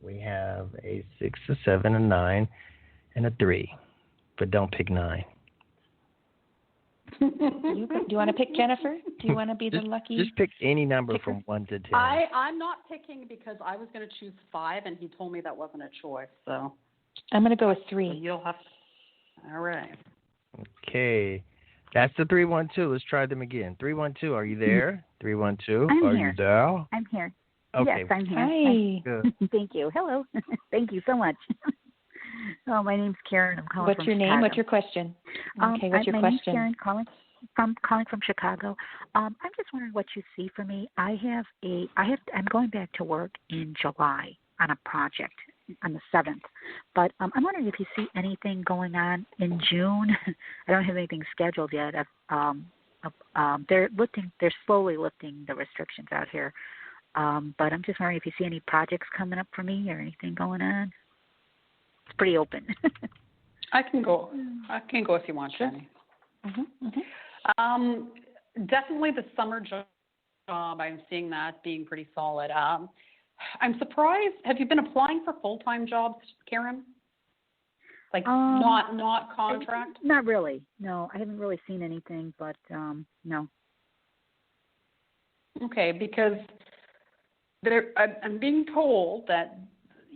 we have a 6, a 7, a 9, and a 3. But don't pick 9. Do you want to pick Jennifer? Do you want to be the lucky? Just pick any number from 1 to 10. I'm not picking because I was going to choose 5, and he told me that wasn't a choice. So I'm going to go with 3. So you'll have. All right. Okay, that's the 312. Let's try them again. 312. Are you there? 312. I'm are here. You there? I'm here. Okay. Yes, I'm here. Hi. Thank you. Hello. Thank you so much. Oh, my name's Karen. I'm calling from Chicago. What's your name? What's your question? Okay, what's your my question? My name's Karen, calling from Chicago. I'm just wondering what you see for me. I'm going back to work in July on a project on the 7th, but I'm wondering if you see anything going on in June. I don't have anything scheduled yet. They're slowly lifting the restrictions out here, but I'm just wondering if you see any projects coming up for me or anything going on. It's pretty open. I can go if you want, Jenny. Mm-hmm. Mm-hmm. Definitely the summer job. I'm seeing that being pretty solid. I'm surprised. Have you been applying for full-time jobs, Karen? Like not contract? Not really. No, I haven't really seen anything, but no. Okay, because I'm being told that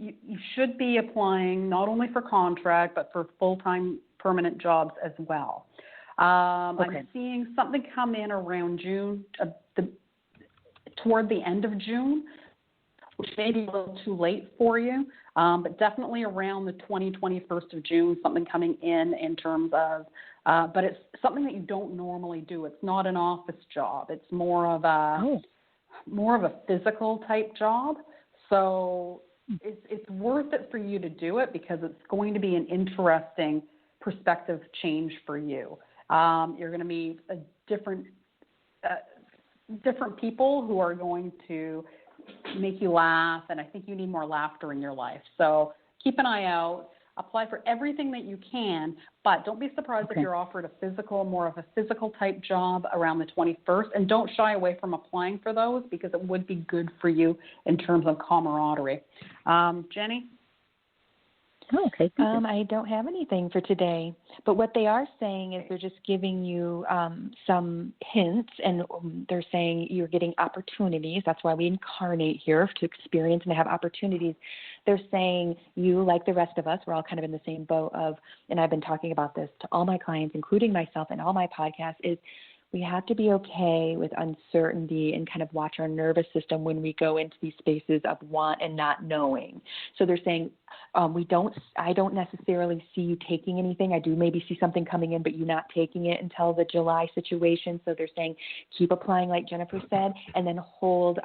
you should be applying not only for contract but for full-time permanent jobs as well. Okay. I'm seeing something come in around June, toward the end of June, which may be a little too late for you, but definitely around the 21st of June, something coming in terms of, but it's something that you don't normally do. It's not an office job. It's more of a physical type job. So it's worth it for you to do it because it's going to be an interesting perspective change for you. You're going to meet different people who are going to make you laugh, and I think you need more laughter in your life. So keep an eye out. Apply for everything that you can, but don't be surprised if you're offered more of a physical type job around the 21st. And don't shy away from applying for those because it would be good for you in terms of camaraderie. Jenny? Oh, okay. I don't have anything for today, but what they are saying is they're just giving you some hints, and they're saying you're getting opportunities. That's why we incarnate here, to experience and to have opportunities. They're saying you, like the rest of us, we're all kind of in the same boat of, and I've been talking about this to all my clients, including myself and all my podcasts, is we have to be okay with uncertainty and kind of watch our nervous system when we go into these spaces of want and not knowing. So they're saying I don't necessarily see you taking anything. I do maybe see something coming in, but you not taking it until the July situation. So they're saying keep applying, like Jennifer said, and then hold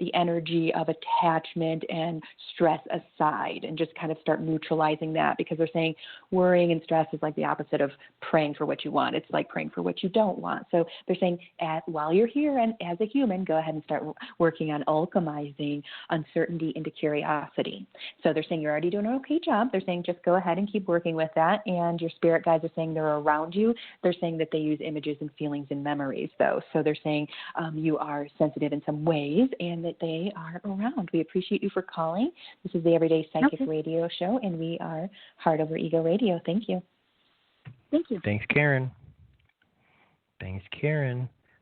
the energy of attachment and stress aside and just kind of start neutralizing that, because they're saying worrying and stress is like the opposite of praying for what you want. It's like praying for what you don't want. So they're saying while you're here and as a human, go ahead and start working on alchemizing uncertainty into curiosity. So they're saying you're already doing an okay job. They're saying just go ahead and keep working with that. And your spirit guides are saying they're around you. They're saying that they use images and feelings and memories, though. So they're saying you are sensitive in some ways and that they are around. We appreciate you for calling. This is the Everyday Psychic Radio Show, and we are Heart Over Ego Radio. Thank you. Thank you. Thanks, Karen.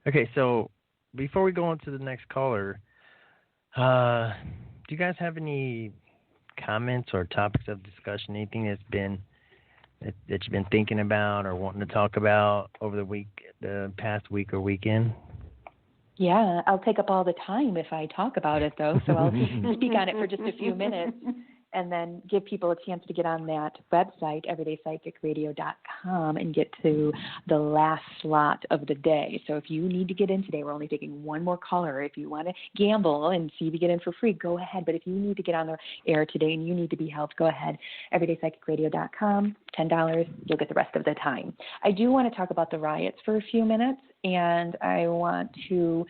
Okay, so before we go on to the next caller, do you guys have any comments or topics of discussion, anything that you've been thinking about or wanting to talk about over the past week or weekend? Yeah, I'll take up all the time if I talk about it, though, so I'll speak on it for just a few minutes and then give people a chance to get on that website, EverydayPsychicRadio.com, and get to the last slot of the day. So if you need to get in today, we're only taking one more caller. If you want to gamble and see if you get in for free, go ahead. But if you need to get on the air today and you need to be helped, go ahead, EverydayPsychicRadio.com, $10. You'll get the rest of the time. I do want to talk about the riots for a few minutes, and I want to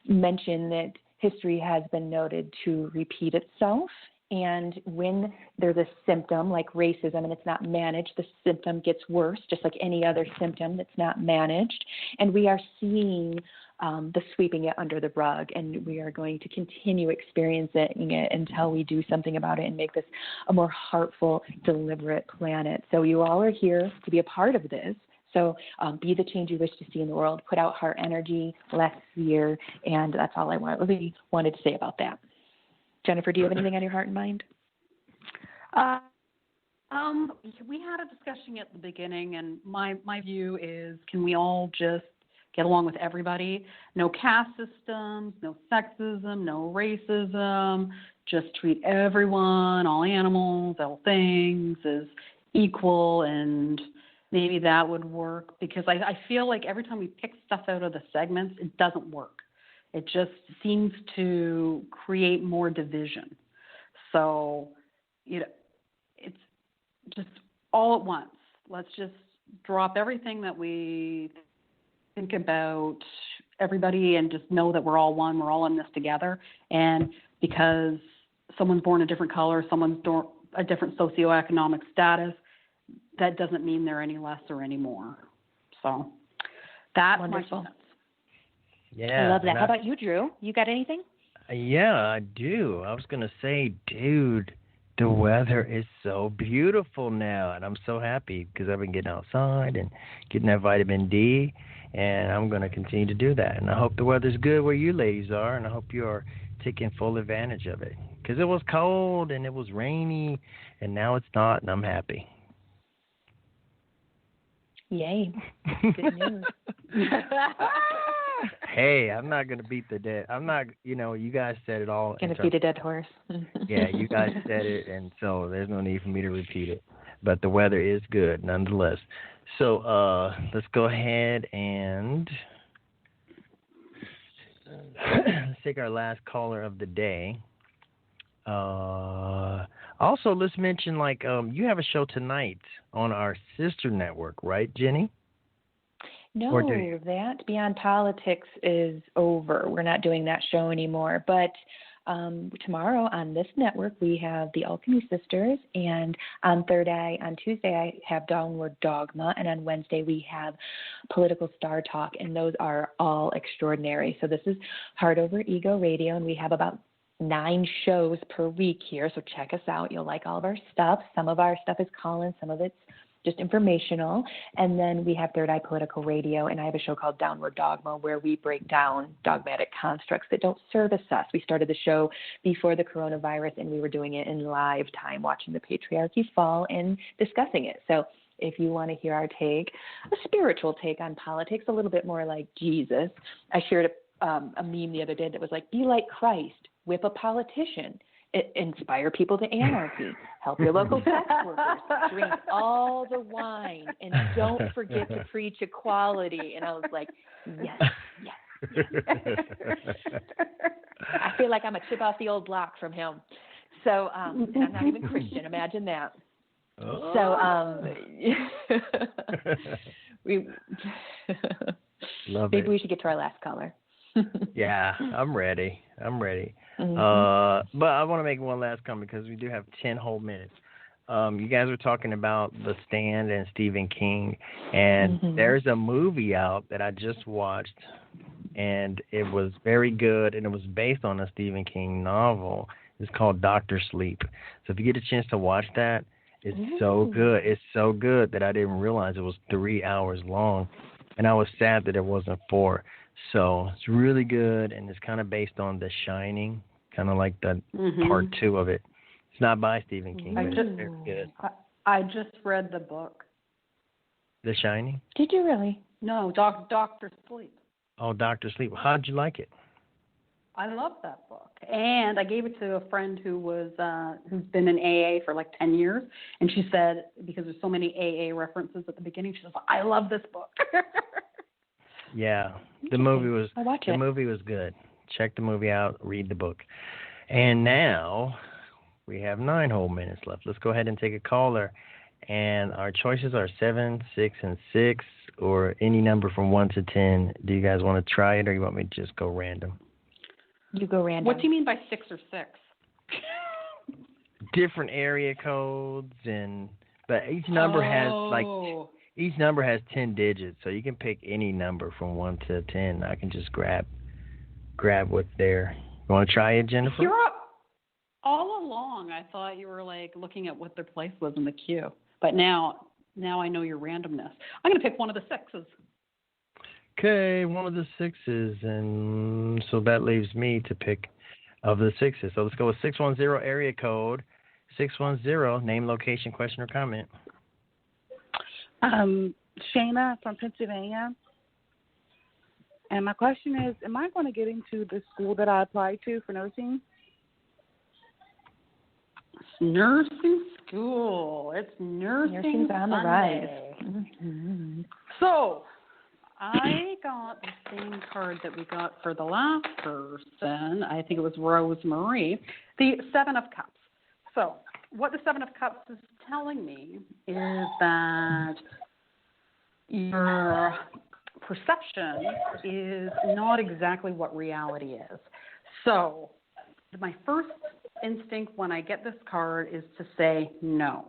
mention that history has been noted to repeat itself. And when there's a symptom like racism and it's not managed, the symptom gets worse, just like any other symptom that's not managed. And we are seeing the sweeping it under the rug, and we are going to continue experiencing it until we do something about it and make this a more heartful, deliberate planet. So you all are here to be a part of this. So be the change you wish to see in the world. Put out heart energy, less fear, and that's all I really wanted to say about that. Jennifer, do you have anything on your heart and mind? We had a discussion at the beginning, and my view is, can we all just get along with everybody? No caste systems, no sexism, no racism. Just treat everyone, all animals, all things as equal, and maybe that would work, because I feel like every time we pick stuff out of the segments, it doesn't work. It just seems to create more division. So, it's just all at once. Let's just drop everything that we think about everybody and just know that we're all one. We're all in this together. And because someone's born a different color, someone's a different socioeconomic status, that doesn't mean they're any less or any more. So that's wonderful. My sense. Yeah, I love that. How about you, Drew? You got anything? Yeah, I do. I was going to say, dude, the weather is so beautiful now, and I'm so happy because I've been getting outside and getting that vitamin D, and I'm going to continue to do that. And I hope the weather's good where you ladies are, and I hope you are taking full advantage of it, because it was cold and it was rainy, and now it's not, and I'm happy. Yay. Good news. Hey, I'm not going to beat the dead. I'm not, you guys said it all. Going to beat a dead horse. Yeah, you guys said it, and so there's no need for me to repeat it. But the weather is good nonetheless. So let's go ahead and let's take our last caller of the day. Also, let's mention, you have a show tonight on our sister network, right, Jenny? No, that Beyond Politics is over. We're not doing that show anymore. But tomorrow on this network, we have the Alchemy Sisters, and on Tuesday, I have Downward Dogma, and on Wednesday, we have Political Star Talk, and those are all extraordinary. So this is Heart Over Ego Radio, and we have about 9 shows per week here, so check us out. You'll like all of our stuff. Some of our stuff is call-in, some of it's just informational. And then we have Third Eye Political Radio, and I have a show called Downward Dogma where we break down dogmatic constructs that don't service us. We started the show before the coronavirus, and we were doing it in live time, watching the patriarchy fall and discussing it. So if you want to hear our take, a spiritual take on politics, a little bit more like Jesus, I shared a meme the other day that was like, be like Christ, whip a politician. Inspire people to anarchy, help your local sex workers, drink all the wine, and don't forget to preach equality. And I was like, yes. I feel like I'm a chip off the old block from him. So and I'm not even Christian. Imagine that. Oh. So maybe we should get to our last caller. Yeah, I'm ready. Mm-hmm. But I want to make one last comment because we do have 10 whole minutes. You guys were talking about The Stand and Stephen King, and there's a movie out that I just watched, and it was very good, and it was based on a Stephen King novel. It's called Dr. Sleep. So if you get a chance to watch that, it's so good. It's so good that I didn't realize it was 3 hours long, and I was sad that it wasn't 4. So it's really good, and it's kind of based on The Shining, kind of like the part 2 of it. It's not by Stephen King, but it's very good. I just read the book. The Shining? Did you really? No, Dr. Sleep. Oh, Dr. Sleep. How'd you like it? I love that book, and I gave it to a friend who's been in AA for like 10 years, and she said, because there's so many AA references at the beginning, she says, I love this book. Yeah, the movie was good. Check the movie out, read the book. And now we have 9 whole minutes left. Let's go ahead and take a caller. And our choices are 7, 6, and 6, or any number from 1 to 10. Do you guys want to try it, or you want me to just go random? You go random. What do you mean by 6 or 6? Different area codes, but each number each number has 10 digits, so you can pick any number from 1 to 10. I can just grab what's there. You want to try it, Jennifer? All along, I thought you were like looking at what their place was in the queue, but now I know your randomness. I'm going to pick one of the 6s. Okay, one of the 6s, and so that leaves me to pick of the 6s. So let's go with 610 area code. 610, name, location, question, or comment. Shayna from Pennsylvania. And my question is, am I going to get into the school that I applied to for nursing? Nursing school. It's nursing's on the rise. Mm-hmm. So I got the same card that we got for the last person. I think it was Rosemary. The 7 of Cups. So what the 7 of Cups is telling me is that your perception is not exactly what reality is. So my first instinct when I get this card is to say no.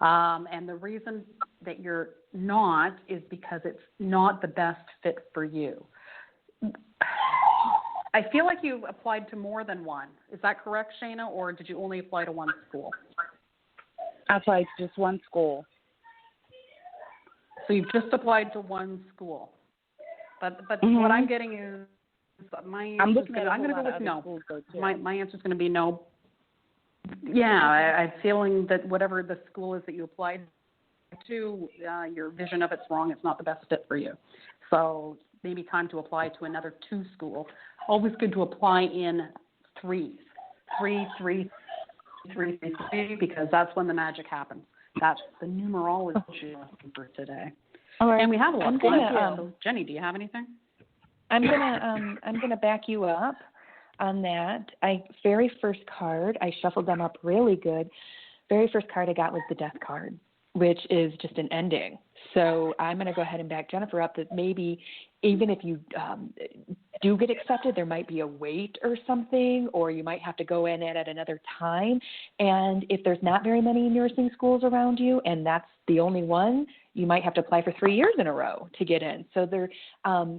And the reason that you're not is because it's not the best fit for you. I feel like you've applied to more than one. Is that correct, Shayna, or did you only apply to one school? I applied to just one school. So you've just applied to one school. But what I'm getting is I'm going to go with no. My answer is going to be no. Yeah, I'm feeling that whatever the school is that you applied to, your vision of it's wrong. It's not the best fit for you. So maybe time to apply to another 2 school. Always good to apply in 3s. 3, 3, 3, 3, 3, because that's when the magic happens. That's the numerology for today. All right. And we have a lot of time. So Jenny, do you have anything? I'm gonna back you up on that. Very first card, I shuffled them up really good. Very first card I got was the Death card, which is just an ending. So I'm going to go ahead and back Jennifer up that maybe even if you do get accepted, there might be a wait or something, or you might have to go in at another time. And if there's not very many nursing schools around you and that's the only one, you might have to apply for 3 years in a row to get in. So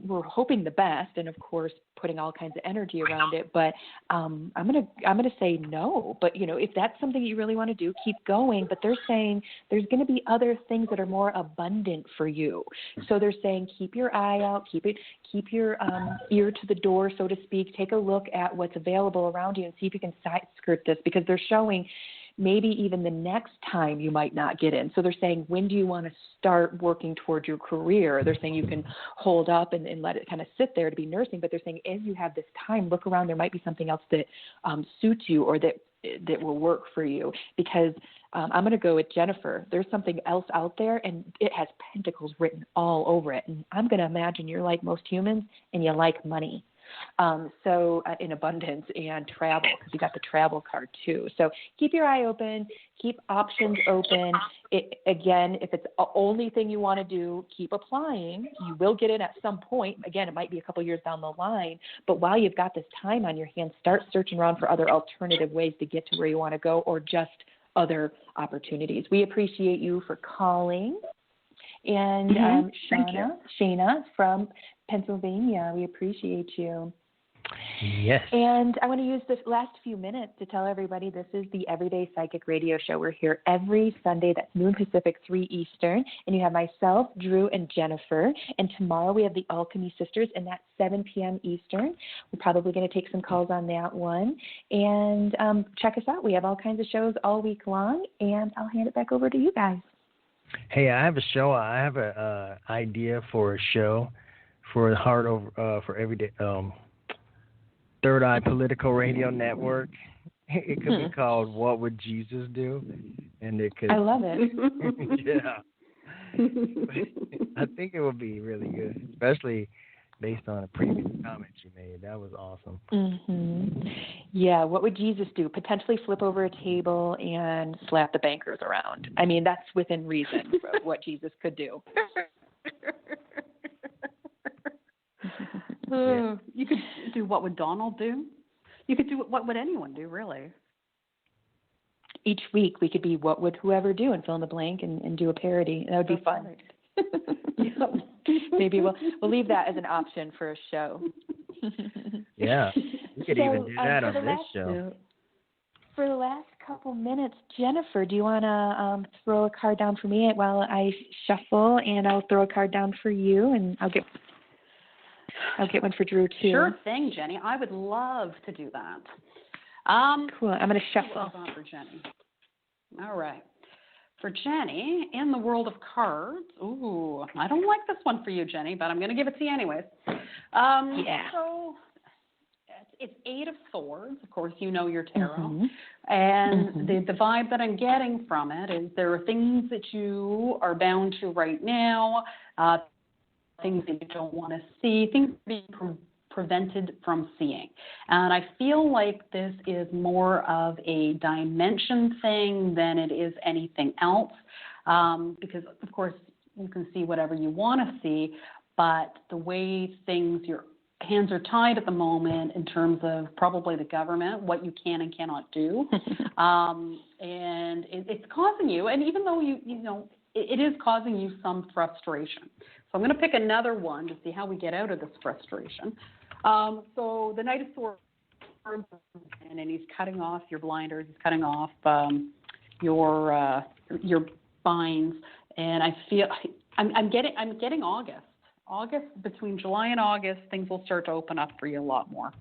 we're hoping the best, and of course putting all kinds of energy around it. But I'm gonna say no. But if that's something you really want to do, keep going. But they're saying there's going to be other things that are more abundant for you. So they're saying keep your eye out, keep your ear to the door, so to speak. Take a look at what's available around you and see if you can side skirt this, because they're showing maybe even the next time you might not get in. So they're saying, when do you want to start working towards your career? They're saying you can hold up and let it kind of sit there to be nursing, but they're saying as you have this time, look around, there might be something else that suits you or that will work for you. Because I'm going to go with Jennifer. There's something else out there, and it has pentacles written all over it. And I'm going to imagine you're like most humans, and you like money. So in abundance and travel, because you got the travel card too. So keep your eye open, keep options open. Again, if it's the only thing you want to do, keep applying. You will get in at some point. Again, it might be a couple years down the line, but while you've got this time on your hands, start searching around for other alternative ways to get to where you want to go, or just other opportunities. We appreciate you for calling. And Shana from Pennsylvania, we appreciate you. Yes. And I want to use this last few minutes to tell everybody this is the Everyday Psychic Radio Show. We're here every Sunday. That's noon Pacific, 3 Eastern. And you have myself, Drew, and Jennifer. And tomorrow we have the Alchemy Sisters, and that's 7 p.m. Eastern. We're probably going to take some calls on that one. And check us out. We have all kinds of shows all week long. And I'll hand it back over to you guys. Hey, I have a show. I have a idea for a show for for Everyday Third Eye Political Radio Network. It could be called "What Would Jesus Do?" and it could. I love it. Yeah, I think it would be really good, especially based on a previous comment you made. That was awesome. Mm-hmm. Yeah, what would Jesus do? Potentially flip over a table and slap the bankers around. I mean, that's within reason of what Jesus could do. You could do what would Donald do? You could do what would anyone do, really? Each week we could be what would whoever do and fill in the blank and do a parody. That would be fun. Right. Maybe we'll leave that as an option for a show. Yeah, we could even do that on this show. For the last couple minutes, Jennifer, do you want to throw a card down for me while I shuffle, and I'll throw a card down for you, and I'll get one for Drew too. Sure thing, Jenny. I would love to do that. Cool. I'm going to shuffle. For Jenny. All right. For Jenny, in the world of cards, ooh, I don't like this one for you, Jenny, but I'm going to give it to you anyways. Yeah. So it's Eight of Swords. Of course, you know your tarot. Mm-hmm. And the vibe that I'm getting from it is there are things that you are bound to right now, things that you don't want to see, things being prevented from seeing. And I feel like this is more of a dimension thing than it is anything else, because, of course, you can see whatever you want to see, but the way your hands are tied at the moment in terms of probably the government, what you can and cannot do, and it's causing you, and even though it is causing you some frustration. So I'm going to pick another one to see how we get out of this frustration. So the Knight of Swords, and he's cutting off your blinders, he's cutting off your binds, and I feel I'm getting August. Between July and August, things will start to open up for you a lot more.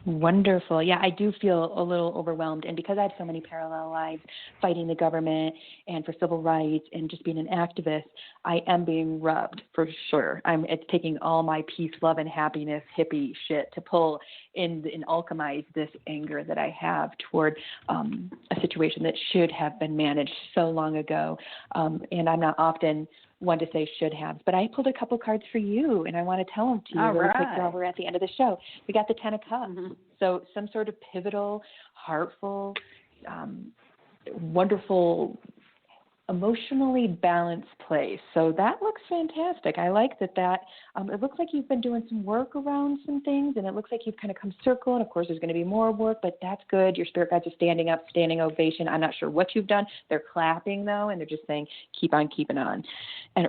Wonderful. Yeah, I do feel a little overwhelmed. And because I have so many parallel lives fighting the government and for civil rights and just being an activist, I am being rubbed for sure. It's taking all my peace, love, and happiness hippie shit to pull in and alchemize this anger that I have toward a situation that should have been managed so long ago. And I'm not often one to say should have, but I pulled a couple cards for you, and I want to tell them to you really quick while we're at the end of the show. We got the Ten of Cups, so some sort of pivotal, heartful, wonderful emotionally balanced place. So that looks fantastic. I like that. It looks like you've been doing some work around some things, and it looks like you've kind of come circle, and of course there's going to be more work, but that's good. Your spirit guides are standing up, standing ovation. I'm not sure what you've done. They're clapping, though, and they're just saying, keep on keeping on.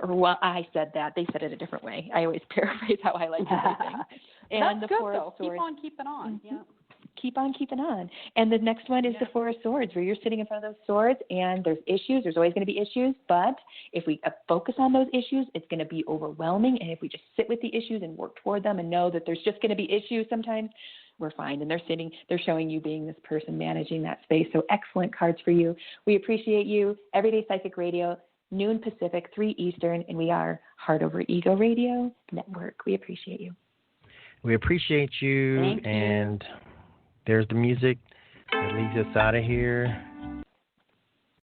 Well, I said that. They said it a different way. I always paraphrase how I like to say things. And that's the good, Four though. of Swords. Keep on keeping on. Mm-hmm. Yeah. Keep on keeping on. And the next one is the Four of Swords, where you're sitting in front of those swords, and there's issues. There's always going to be issues, but if we focus on those issues, it's going to be overwhelming. And if we just sit with the issues and work toward them and know that there's just going to be issues sometimes, we're fine. And they're showing you being this person managing that space. So excellent cards for you. We appreciate you. Everyday Psychic Radio, noon Pacific, 3 Eastern, and we are Heart Over Ego Radio Network. We appreciate you. We appreciate you. Thank you. And there's the music that leads us out of here.